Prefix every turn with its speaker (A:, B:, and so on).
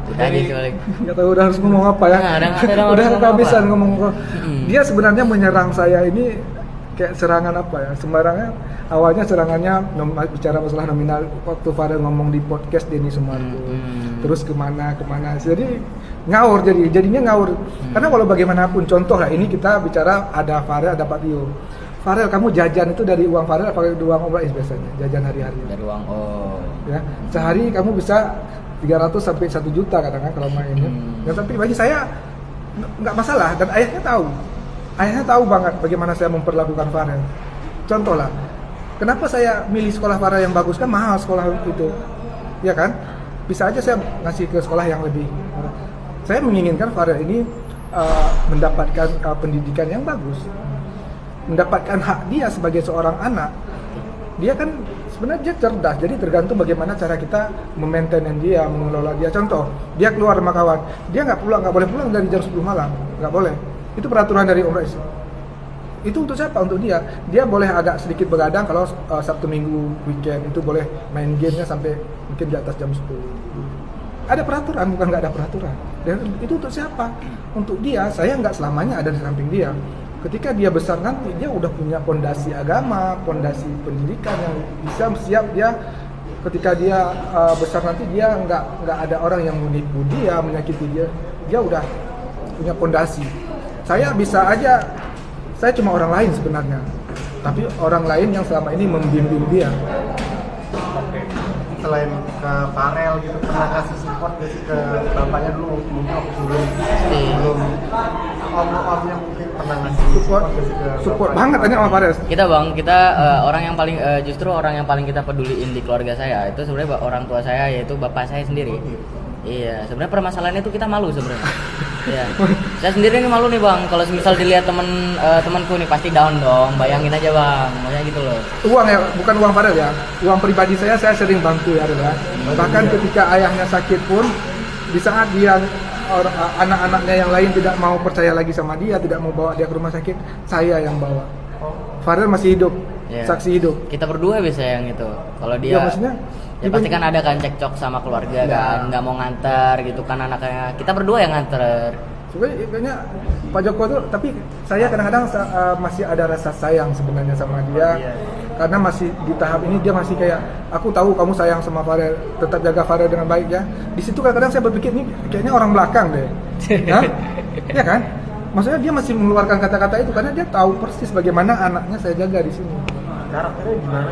A: Udah gitu balik.
B: Nggak tahu udah harus ngomong apa ya. Udah kehabisan ngomong. Dia sebenarnya menyerang saya ini kayak serangan apa ya, sembarangan. Awalnya serangannya bicara masalah nominal waktu Farel ngomong di podcast Denny Sumargo. Terus kemana, jadi jadinya ngawur. Karena kalau bagaimanapun, contoh lah ini kita bicara ada Farel, ada Pak Tio. Farel, kamu jajan itu dari uang Farel apa dari uang Om Rais biasanya? Jajan hari-hari.
A: Dari uang
B: Ya, sehari kamu bisa 300 sampai 1 juta kadang-kadang kalau mainnya. Ya, tapi bagi saya nggak masalah dan ayahnya tahu banget bagaimana saya memperlakukan Farel. Contoh lah, kenapa saya milih sekolah Farel yang bagus, kan mahal sekolah itu, ya kan? Bisa aja saya ngasih ke sekolah yang lebih. Saya menginginkan Farel ini mendapatkan pendidikan yang bagus, mendapatkan hak dia sebagai seorang anak. Dia kan sebenarnya dia cerdas, jadi tergantung bagaimana cara kita memaintain dia, mengelola dia. Contoh, dia keluar sama kawan, dia nggak boleh pulang dari jam 10 malam, nggak boleh. Itu peraturan dari Om Rais. Itu untuk siapa? Untuk dia. Dia boleh agak sedikit begadang kalau Sabtu Minggu weekend itu boleh main gamenya sampai mungkin di atas jam 10. Ada peraturan, bukan nggak ada peraturan. Dan itu untuk siapa? Untuk dia. Saya nggak selamanya ada di samping dia. Ketika dia besar nanti, dia udah punya pondasi agama, pondasi pendidikan yang bisa siap dia. Ketika dia besar nanti, dia nggak ada orang yang menipu dia, menyakiti dia. Dia udah punya pondasi. Saya bisa aja, saya cuma orang lain sebenarnya, tapi orang lain yang selama ini membimbing dia.
C: Oke. Selain ke Farel gitu, pernah kasih support gak sih ke bapaknya dulu mungkin waktu belum om-omnya mungkin pernah ngasih
B: support banget tanya sama Farel.
A: Kita orang yang paling justru orang yang paling kita peduliin di keluarga saya itu sebenarnya orang tua saya, yaitu bapak saya sendiri. Iya, sebenarnya permasalahannya itu kita malu sebenarnya. Iya. Saya sendiri nih malu nih Bang, kalau misal dilihat temanku nih pasti down dong. Bayangin aja Bang, maksudnya gitu loh.
B: Uang ya, bukan uang Farel ya. Uang pribadi saya sering bantu ya, bahkan ketika ayahnya sakit pun, di saat dia anak-anaknya yang lain tidak mau percaya lagi sama dia, tidak mau bawa dia ke rumah sakit, saya yang bawa. Farel masih hidup, saksi hidup. Kita
A: berdua biasa yang itu. Kalau dia
B: maksudnya
A: ya pasti kan ada kan cekcok sama keluarga kan, nggak mau nganter gitu kan anaknya. Kita berdua yang nganter.
B: Sebenarnya Pak Joko tuh, tapi saya kadang-kadang masih ada rasa sayang sebenarnya sama dia. Karena masih di tahap ini dia masih kayak, aku tahu kamu sayang sama Farel, tetap jaga Farel dengan baik ya. Di situ kadang-kadang saya berpikir ini kayaknya orang belakang deh. Ya kan? Maksudnya dia masih mengeluarkan kata-kata itu karena dia tahu persis bagaimana anaknya saya jaga di sini.
C: Karakternya gimana?